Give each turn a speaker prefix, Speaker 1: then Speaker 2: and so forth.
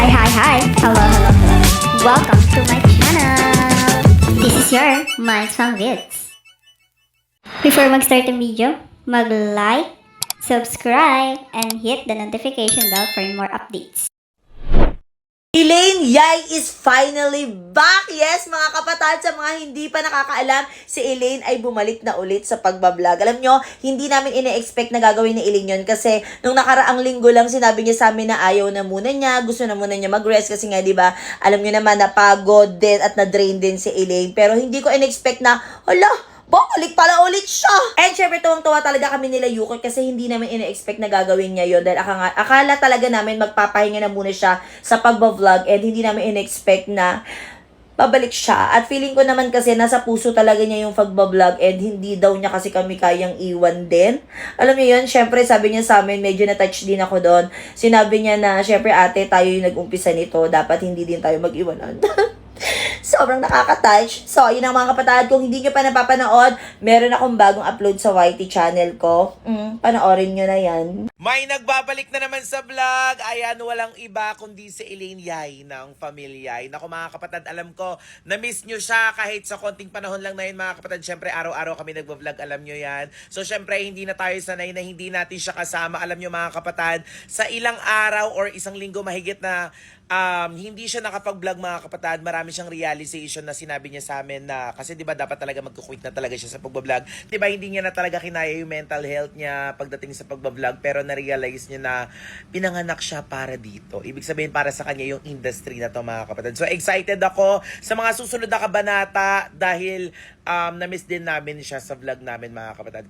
Speaker 1: Hi. Hello. Welcome to my channel. This is your Minds Fang Vids. Before mag-start ang video, mag-like, subscribe, and hit the notification bell for more updates.
Speaker 2: Elaine Yay is finally back! Yes, mga kapatid, sa mga hindi pa nakakaalam, si Elaine ay bumalik na ulit sa pagbablog. Alam nyo, hindi namin ine-expect na gagawin ni Elaine yun kasi nung nakaraang linggo lang sinabi niya sa amin na ayaw na muna niya, gusto na muna niya mag-rest kasi nga, di ba, alam nyo naman, napagod din at na-drain din si Elaine. Pero hindi ko in-expect na, hala, balik pala ulit siya. And syempre, tuwang-tuwa talaga kami nila Yuko kasi hindi namin ine-expect na gagawin niya yun. Dahil akala talaga namin magpapahinga na muna siya sa pagbablog and hindi namin in-expect na babalik siya. At feeling ko naman kasi nasa puso talaga niya yung pagbablog and hindi daw niya kasi kami kayang iwan din. Alam niyo yun, syempre sabi niya sa amin, medyo na-touch din ako doon. Sinabi niya na, syempre ate, tayo yung nag-umpisa nito. Dapat hindi din tayo mag-iwanan. Sobrang nakaka-touch. So, yun ang mga kapatid. Kung hindi nyo pa napapanood, meron akong bagong upload sa YT channel ko. Panoorin nyo na yan.
Speaker 3: May nagbabalik na naman sa vlog. Ayan, walang iba kundi si Elaine Yay ng Pamilya. Naku mga kapatid, alam ko, na-miss nyo siya kahit sa konting panahon lang na yun mga kapatid. Siyempre, araw-araw kami nagbablog, alam nyo yan. So, siyempre, hindi na tayo sanay na hindi natin siya kasama. Alam nyo mga kapatid, sa ilang araw or isang linggo mahigit na hindi siya nakapag-vlog mga kapatid, marami siyang realization na sinabi niya sa amin na kasi 'di ba dapat talaga magku-quit na talaga siya sa pagba-vlog. 'Di ba hindi niya na talaga kinaya yung mental health niya pagdating sa pagba-vlog pero na-realize niya na pinanganak siya para dito. Ibig sabihin para sa kanya yung industry na to mga kapatid. So excited ako sa mga susunod na kabanata dahil na-miss din namin siya sa vlog namin mga kapatid.